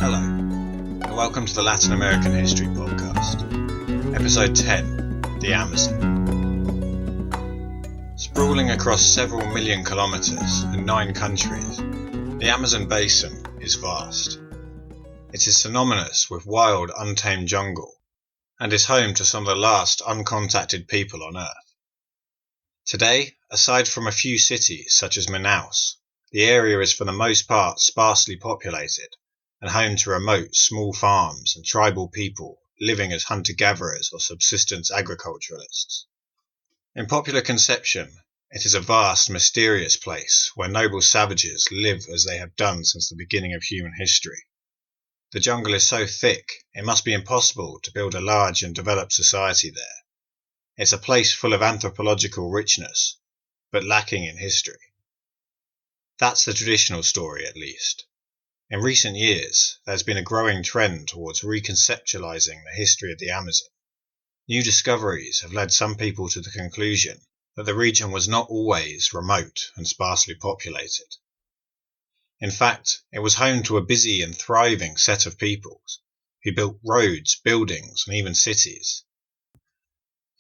Hello, and welcome to the Latin American History Podcast, Episode 10, The Amazon. Sprawling across several million kilometres in 9 countries, the Amazon basin is vast. It is synonymous with wild, untamed jungle, and is home to some of the last uncontacted people on Earth. Today, aside from a few cities such as Manaus, the area is for the most part sparsely populated and home to remote, small farms and tribal people living as hunter-gatherers or subsistence agriculturalists. In popular conception, it is a vast, mysterious place where noble savages live as they have done since the beginning of human history. The jungle is so thick, it must be impossible to build a large and developed society there. It's a place full of anthropological richness, but lacking in history. That's the traditional story, at least. In recent years, there's been a growing trend towards reconceptualizing the history of the Amazon. New discoveries have led some people to the conclusion that the region was not always remote and sparsely populated. In fact, it was home to a busy and thriving set of peoples who built roads, buildings, and even cities.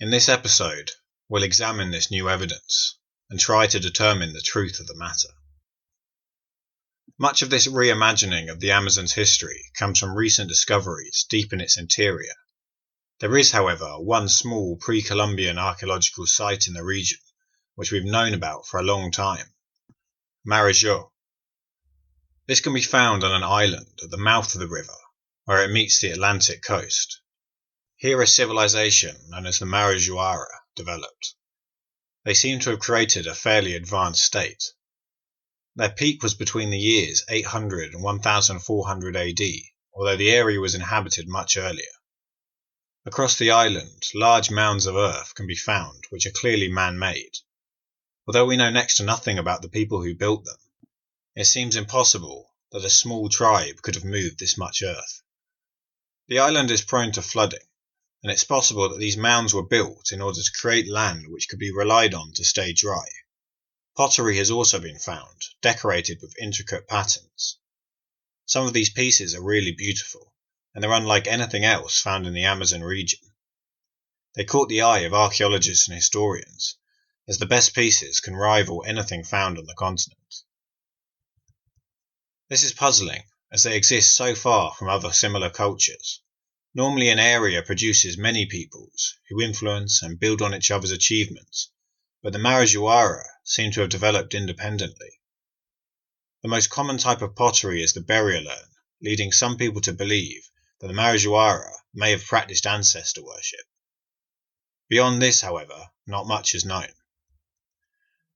In this episode, we'll examine this new evidence and try to determine the truth of the matter. Much of this reimagining of the Amazon's history comes from recent discoveries deep in its interior. There is, however, one small pre-Columbian archaeological site in the region which we've known about for a long time: Marajó. This can be found on an island at the mouth of the river where it meets the Atlantic coast. Here a civilization known as the Marajoara developed. They seem to have created a fairly advanced state. Their peak was between the years 800 and 1400 AD, although the area was inhabited much earlier. Across the island, large mounds of earth can be found which are clearly man-made. Although we know next to nothing about the people who built them, it seems impossible that a small tribe could have moved this much earth. The island is prone to flooding, and it's possible that these mounds were built in order to create land which could be relied on to stay dry. Pottery has also been found, decorated with intricate patterns. Some of these pieces are really beautiful, and they're unlike anything else found in the Amazon region. They caught the eye of archaeologists and historians, as the best pieces can rival anything found on the continent. This is puzzling, as they exist so far from other similar cultures. Normally an area produces many peoples who influence and build on each other's achievements, but the Marajoara seem to have developed independently. The most common type of pottery is the burial urn, leading some people to believe that the Marajoara may have practiced ancestor worship. Beyond this, however, not much is known.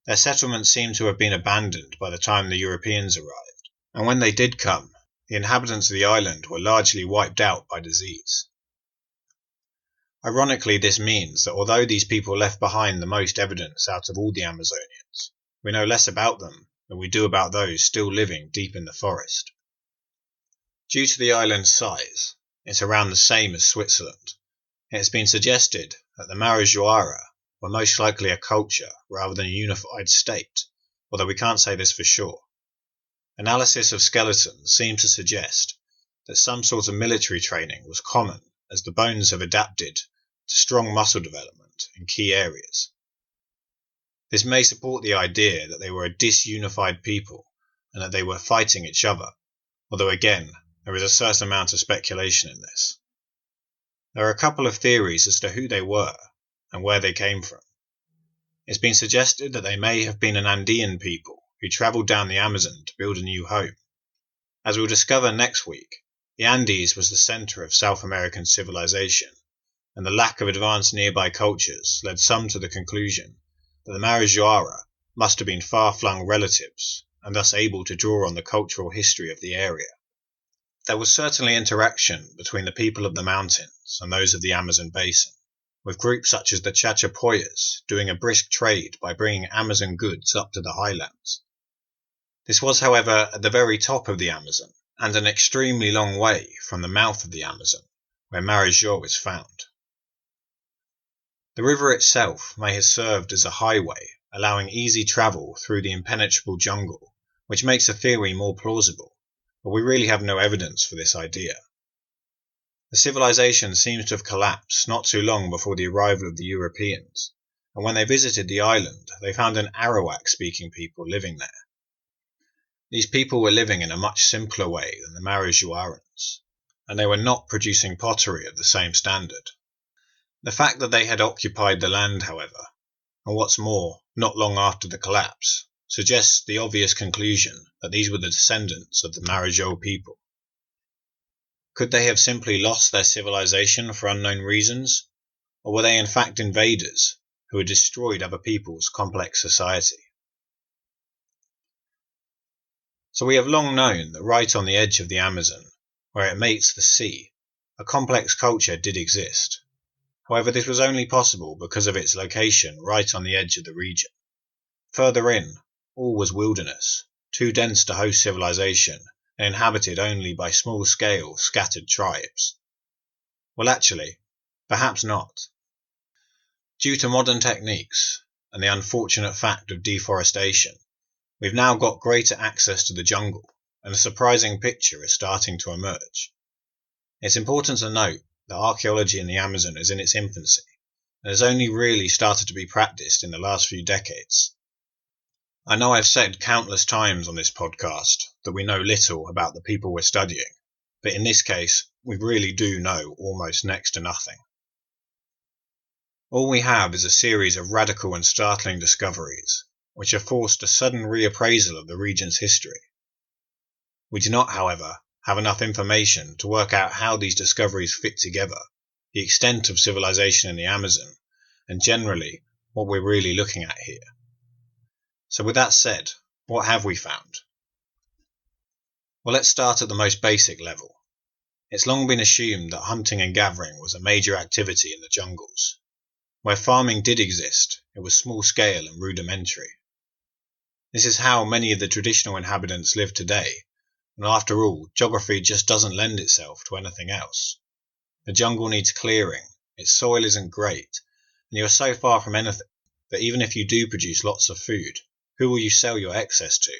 Their settlements seem to have been abandoned by the time the Europeans arrived, and when they did come, the inhabitants of the island were largely wiped out by disease. Ironically, this means that although these people left behind the most evidence out of all the Amazonians, we know less about them than we do about those still living deep in the forest. Due to the island's size, it's around the same as Switzerland. It has been suggested that the Marajoara were most likely a culture rather than a unified state, although we can't say this for sure. Analysis of skeletons seems to suggest that some sort of military training was common, as the bones have adapted to strong muscle development in key areas. This may support the idea that they were a disunified people and that they were fighting each other, although again, there is a certain amount of speculation in this. There are a couple of theories as to who they were and where they came from. It's been suggested that they may have been an Andean people who travelled down the Amazon to build a new home. As we'll discover next week, the Andes was the centre of South American civilization, and the lack of advanced nearby cultures led some to the conclusion that the Marajoara must have been far-flung relatives, and thus able to draw on the cultural history of the area. There was certainly interaction between the people of the mountains and those of the Amazon basin, with groups such as the Chachapoyas doing a brisk trade by bringing Amazon goods up to the highlands. This was, however, at the very top of the Amazon, and an extremely long way from the mouth of the Amazon, where Marajó is found. The river itself may have served as a highway, allowing easy travel through the impenetrable jungle, which makes the theory more plausible, but we really have no evidence for this idea. The civilization seems to have collapsed not too long before the arrival of the Europeans, and when they visited the island, they found an Arawak-speaking people living there. These people were living in a much simpler way than the Marajoarans, and they were not producing pottery of the same standard. The fact that they had occupied the land, however, and what's more, not long after the collapse, suggests the obvious conclusion that these were the descendants of the Marajo people. Could they have simply lost their civilization for unknown reasons, or were they in fact invaders who had destroyed other people's complex society? So we have long known that right on the edge of the Amazon, where it meets the sea, a complex culture did exist. However, this was only possible because of its location right on the edge of the region. Further in, all was wilderness, too dense to host civilization, and inhabited only by small-scale, scattered tribes. Well, actually, perhaps not. Due to modern techniques, and the unfortunate fact of deforestation, we've now got greater access to the jungle, and a surprising picture is starting to emerge. It's important to note that archaeology in the Amazon is in its infancy, and has only really started to be practiced in the last few decades. I know I've said countless times on this podcast that we know little about the people we're studying, but in this case, we really do know almost next to nothing. All we have is a series of radical and startling discoveries, which have forced a sudden reappraisal of the region's history. We do not, however, have enough information to work out how these discoveries fit together, the extent of civilization in the Amazon, and generally what we're really looking at here. So with that said, what have we found? Well, let's start at the most basic level. It's long been assumed that hunting and gathering was a major activity in the jungles. Where farming did exist, it was small scale and rudimentary. This is how many of the traditional inhabitants live today, and after all, geography just doesn't lend itself to anything else. The jungle needs clearing, its soil isn't great, and you are so far from anything that even if you do produce lots of food, who will you sell your excess to?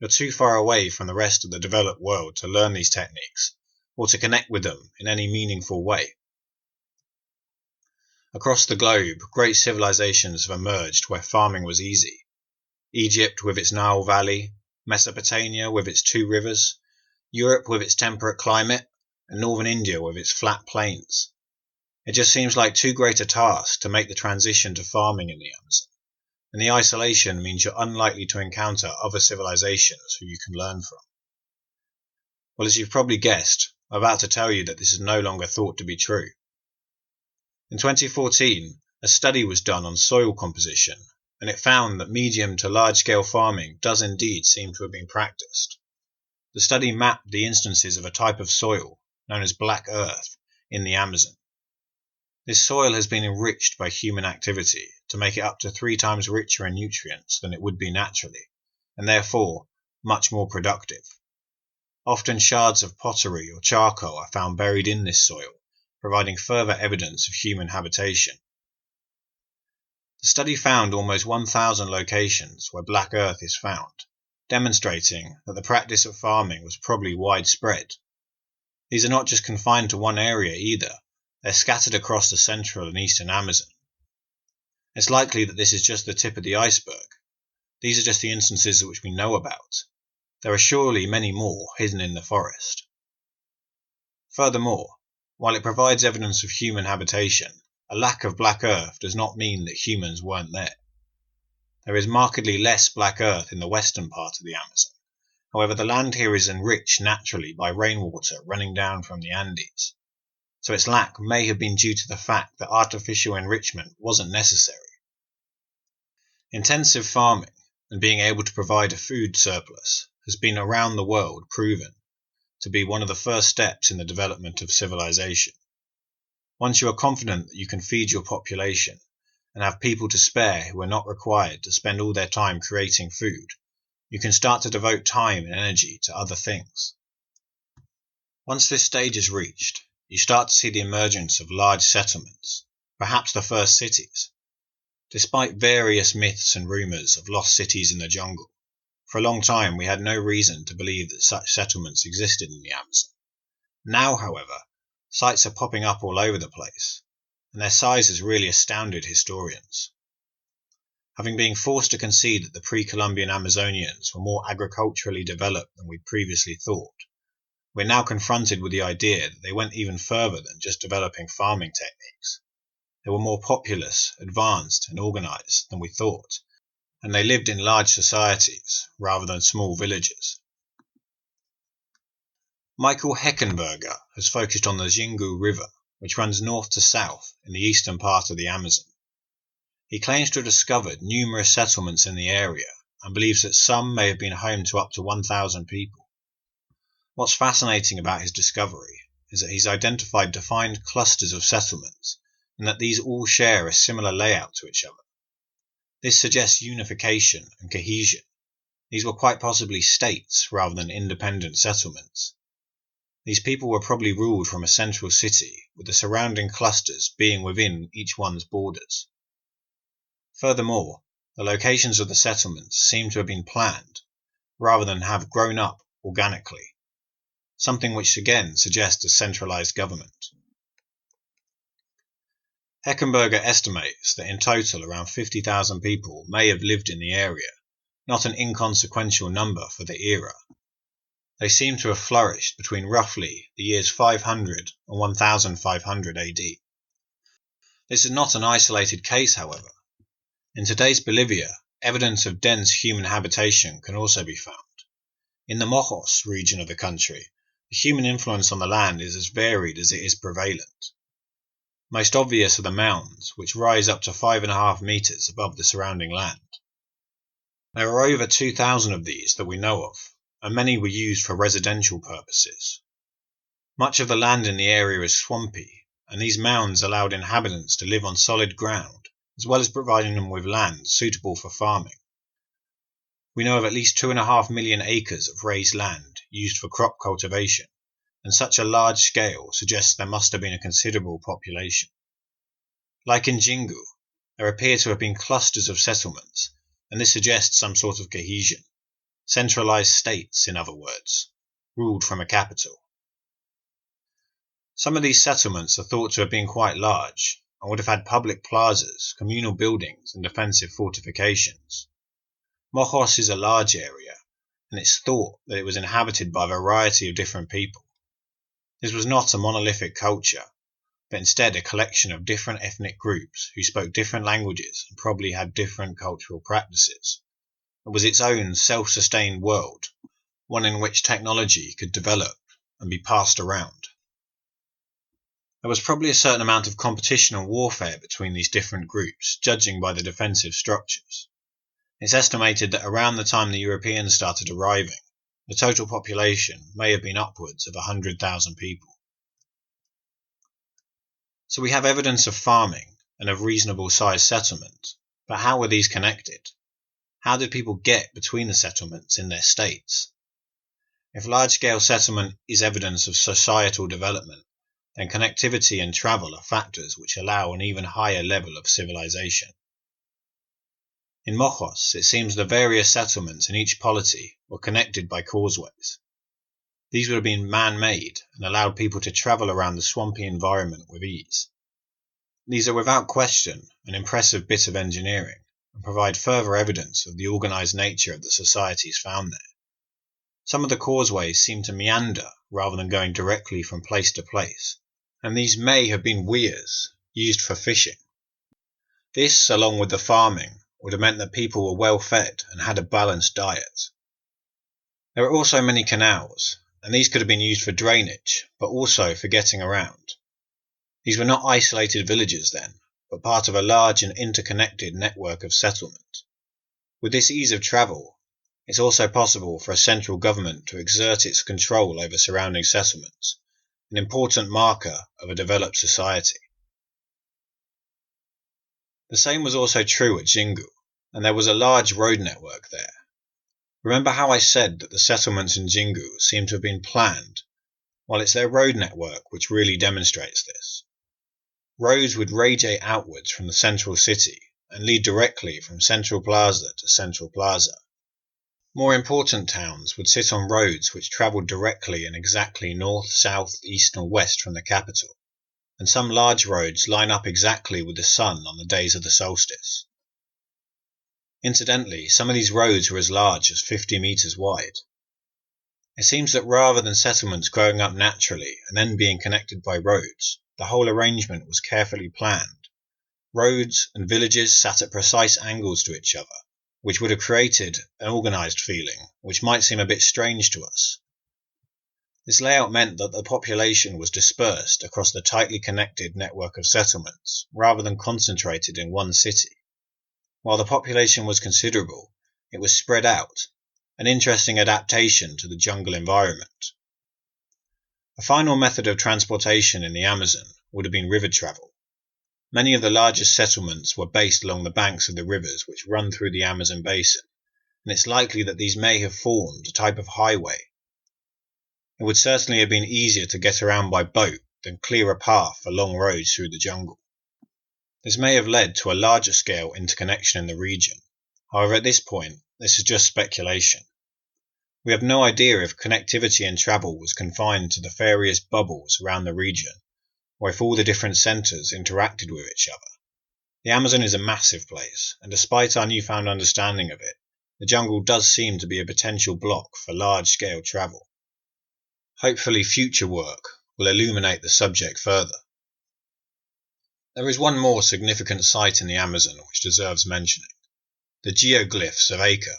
You're too far away from the rest of the developed world to learn these techniques, or to connect with them in any meaningful way. Across the globe, great civilizations have emerged where farming was easy. Egypt with its Nile Valley, Mesopotamia with its 2 rivers, Europe with its temperate climate, and northern India with its flat plains. It just seems like too great a task to make the transition to farming in the Amazon, and the isolation means you're unlikely to encounter other civilizations who you can learn from. Well, as you've probably guessed, I'm about to tell you that this is no longer thought to be true. In 2014, a study was done on soil composition, and it found that medium to large-scale farming does indeed seem to have been practiced. The study mapped the instances of a type of soil, known as black earth, in the Amazon. This soil has been enriched by human activity to make it up to 3 times richer in nutrients than it would be naturally, and therefore much more productive. Often shards of pottery or charcoal are found buried in this soil, providing further evidence of human habitation. The study found almost 1,000 locations where black earth is found, demonstrating that the practice of farming was probably widespread. These are not just confined to one area either, they're scattered across the central and eastern Amazon. It's likely that this is just the tip of the iceberg. These are just the instances which we know about. There are surely many more hidden in the forest. Furthermore, while it provides evidence of human habitation, a lack of black earth does not mean that humans weren't there. There is markedly less black earth in the western part of the Amazon. However, the land here is enriched naturally by rainwater running down from the Andes, so its lack may have been due to the fact that artificial enrichment wasn't necessary. Intensive farming and being able to provide a food surplus has been around the world proven to be one of the first steps in the development of civilization. Once you are confident that you can feed your population and have people to spare who are not required to spend all their time creating food, you can start to devote time and energy to other things. Once this stage is reached, you start to see the emergence of large settlements, perhaps the first cities. Despite various myths and rumours of lost cities in the jungle, For a long time we had no reason to believe that such settlements existed in the Amazon. Now, however, sites are popping up all over the place, and their size has really astounded historians. Having been forced to concede that the pre-Columbian Amazonians were more agriculturally developed than we previously thought, we're now confronted with the idea that they went even further than just developing farming techniques. They were more populous, advanced, and organized than we thought, and they lived in large societies rather than small villages. Michael Heckenberger has focused on the Xingu River, which runs north to south in the eastern part of the Amazon. He claims to have discovered numerous settlements in the area and believes that some may have been home to up to 1,000 people. What's fascinating about his discovery is that he's identified defined clusters of settlements and that these all share a similar layout to each other. This suggests unification and cohesion. These were quite possibly states rather than independent settlements. These people were probably ruled from a central city, with the surrounding clusters being within each one's borders. Furthermore, the locations of the settlements seem to have been planned, rather than have grown up organically, something which again suggests a centralized government. Heckenberger estimates that in total around 50,000 people may have lived in the area, not an inconsequential number for the era. They seem to have flourished between roughly the years 500 and 1500 AD. This is not an isolated case, however. In today's Bolivia, evidence of dense human habitation can also be found. In the Mojos region of the country, the human influence on the land is as varied as it is prevalent. Most obvious are the mounds, which rise up to 5.5 meters above the surrounding land. There are over 2,000 of these that we know of, and many were used for residential purposes. Much of the land in the area is swampy, and these mounds allowed inhabitants to live on solid ground, as well as providing them with land suitable for farming. We know of at least 2.5 million acres of raised land used for crop cultivation, and such a large scale suggests there must have been a considerable population. Like in Xingu, there appear to have been clusters of settlements, and this suggests some sort of cohesion. Centralized states, in other words, ruled from a capital. Some of these settlements are thought to have been quite large, and would have had public plazas, communal buildings, and defensive fortifications. Mojos is a large area, and it's thought that it was inhabited by a variety of different people. This was not a monolithic culture, but instead a collection of different ethnic groups who spoke different languages and probably had different cultural practices. It was its own self-sustained world, one in which technology could develop and be passed around. There was probably a certain amount of competition and warfare between these different groups, judging by the defensive structures. It's estimated that around the time the Europeans started arriving, the total population may have been upwards of 100,000 people. So we have evidence of farming and of reasonable sized settlement, but how were these connected? How did people get between the settlements in their states? If large-scale settlement is evidence of societal development, then connectivity and travel are factors which allow an even higher level of civilization. In Mojos, it seems the various settlements in each polity were connected by causeways. These would have been man-made and allowed people to travel around the swampy environment with ease. These are without question an impressive bit of engineering and provide further evidence of the organized nature of the societies found there. Some of the causeways seem to meander rather than going directly from place to place, and these may have been weirs used for fishing. This, along with the farming, would have meant that people were well fed and had a balanced diet. There are also many canals, and these could have been used for drainage, but also for getting around. These were not isolated villages then, but part of a large and interconnected network of settlement. With this ease of travel, it's also possible for a central government to exert its control over surrounding settlements, an important marker of a developed society. The same was also true at Xingu, and there was a large road network there. Remember how I said that the settlements in Xingu seem to have been planned? Well, it's their road network which really demonstrates this. Roads would radiate outwards from the central city and lead directly from Central Plaza to Central Plaza. More important towns would sit on roads which travelled directly and exactly north, south, east or west from the capital, and some large roads line up exactly with the sun on the days of the solstice. Incidentally, some of these roads were as large as 50 meters wide. It seems that rather than settlements growing up naturally and then being connected by roads, the whole arrangement was carefully planned. Roads and villages sat at precise angles to each other, which would have created an organised feeling, which might seem a bit strange to us. This layout meant that the population was dispersed across the tightly connected network of settlements, rather than concentrated in one city. While the population was considerable, it was spread out, an interesting adaptation to the jungle environment. A final method of transportation in the Amazon would have been river travel. Many of the largest settlements were based along the banks of the rivers which run through the Amazon basin, and it's likely that these may have formed a type of highway. It would certainly have been easier to get around by boat than clear a path for long roads through the jungle. This may have led to a larger scale interconnection in the region. However, at this point, this is just speculation. We have no idea if connectivity and travel was confined to the various bubbles around the region, or if all the different centres interacted with each other. The Amazon is a massive place, and despite our newfound understanding of it, the jungle does seem to be a potential block for large-scale travel. Hopefully future work will illuminate the subject further. There is one more significant site in the Amazon which deserves mentioning: the geoglyphs of Acre.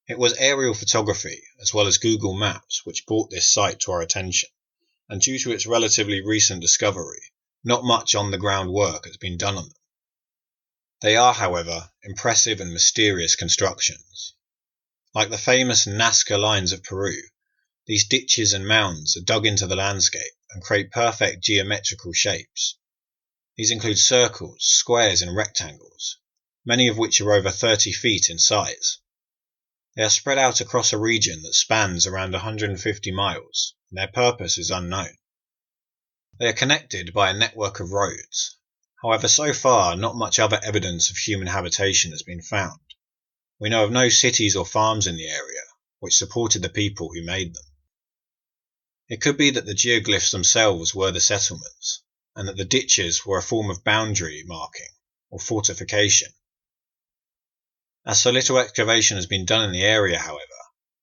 It was aerial photography as well as Google Maps which brought this site to our attention, and due to its relatively recent discovery, not much on-the-ground work has been done on them. They are, however, impressive and mysterious constructions. Like the famous Nazca lines of Peru, these ditches and mounds are dug into the landscape and create perfect geometrical shapes. These include circles, squares and rectangles, many of which are over 30 feet in size. They are spread out across a region that spans around 150 miles, and their purpose is unknown. They are connected by a network of roads. However, so far not much other evidence of human habitation has been found. We know of no cities or farms in the area, which supported the people who made them. It could be that the geoglyphs themselves were the settlements, and that the ditches were a form of boundary marking or fortification. As so little excavation has been done in the area, however,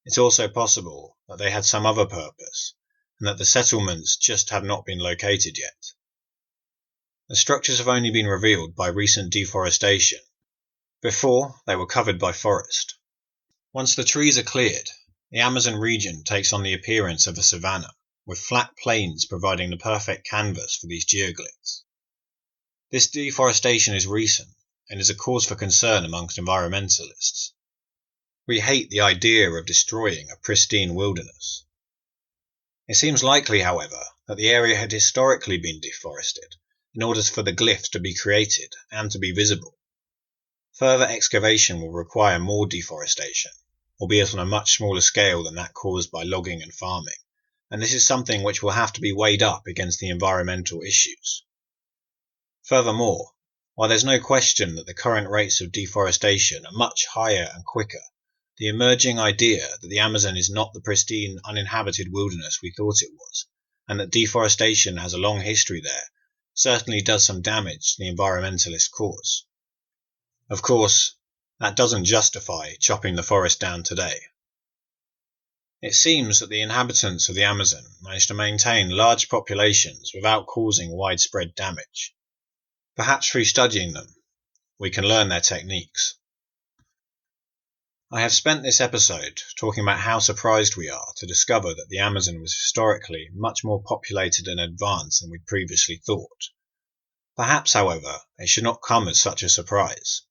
it's also possible that they had some other purpose, and that the settlements just have not been located yet. The structures have only been revealed by recent deforestation. Before, they were covered by forest. Once the trees are cleared, the Amazon region takes on the appearance of a savanna, with flat plains providing the perfect canvas for these geoglyphs. This deforestation is recent, and is a cause for concern amongst environmentalists. We hate the idea of destroying a pristine wilderness. It seems likely, however, that the area had historically been deforested in order for the glyphs to be created and to be visible. Further excavation will require more deforestation, albeit on a much smaller scale than that caused by logging and farming, and this is something which will have to be weighed up against the environmental issues. Furthermore, while there's no question that the current rates of deforestation are much higher and quicker, the emerging idea that the Amazon is not the pristine, uninhabited wilderness we thought it was, and that deforestation has a long history there, certainly does some damage to the environmentalist cause. Of course, that doesn't justify chopping the forest down today. It seems that the inhabitants of the Amazon managed to maintain large populations without causing widespread damage. Perhaps through studying them, we can learn their techniques. I have spent this episode talking about how surprised we are to discover that the Amazon was historically much more populated and advanced than we previously thought. Perhaps, however, it should not come as such a surprise.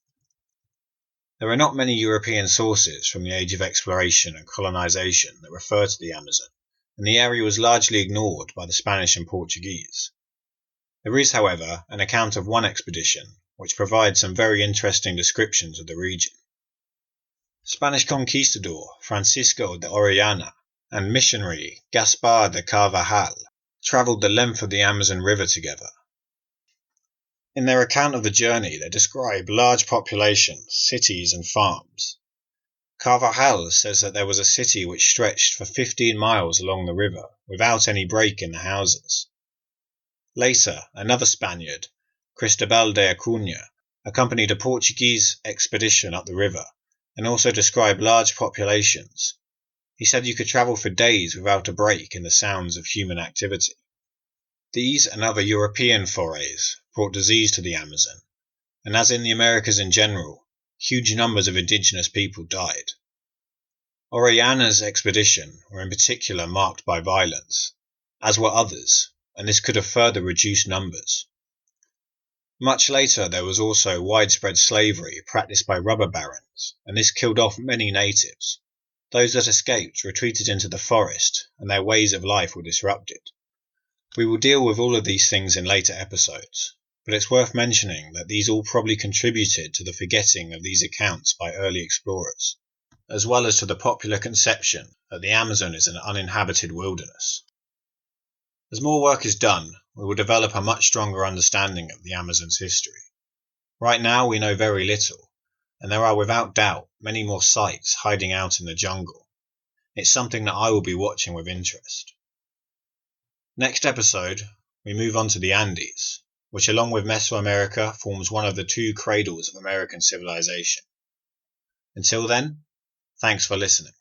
There are not many European sources from the age of exploration and colonization that refer to the Amazon, and the area was largely ignored by the Spanish and Portuguese. There is, however, an account of one expedition which provides some very interesting descriptions of the region. Spanish conquistador Francisco de Orellana and missionary Gaspar de Carvajal travelled the length of the Amazon River together. In their account of the journey, they describe large populations, cities and farms. Carvajal says that there was a city which stretched for 15 miles along the river without any break in the houses. Later, another Spaniard, Cristobal de Acuna, accompanied a Portuguese expedition up the river and also described large populations. He said you could travel for days without a break in the sounds of human activity. These and other European forays brought disease to the Amazon, and as in the Americas in general, huge numbers of indigenous people died. Orellana's expedition were in particular marked by violence, as were others, and this could have further reduced numbers. Much later there was also widespread slavery practiced by rubber barons, and this killed off many natives. Those that escaped retreated into the forest, and their ways of life were disrupted. We will deal with all of these things in later episodes, but it's worth mentioning that these all probably contributed to the forgetting of these accounts by early explorers, as well as to the popular conception that the Amazon is an uninhabited wilderness. As more work is done, we will develop a much stronger understanding of the Amazon's history. Right now we know very little, and there are without doubt many more sites hiding out in the jungle. It's something that I will be watching with interest. Next episode, we move on to the Andes, which along with Mesoamerica forms one of the two cradles of American civilization. Until then, thanks for listening.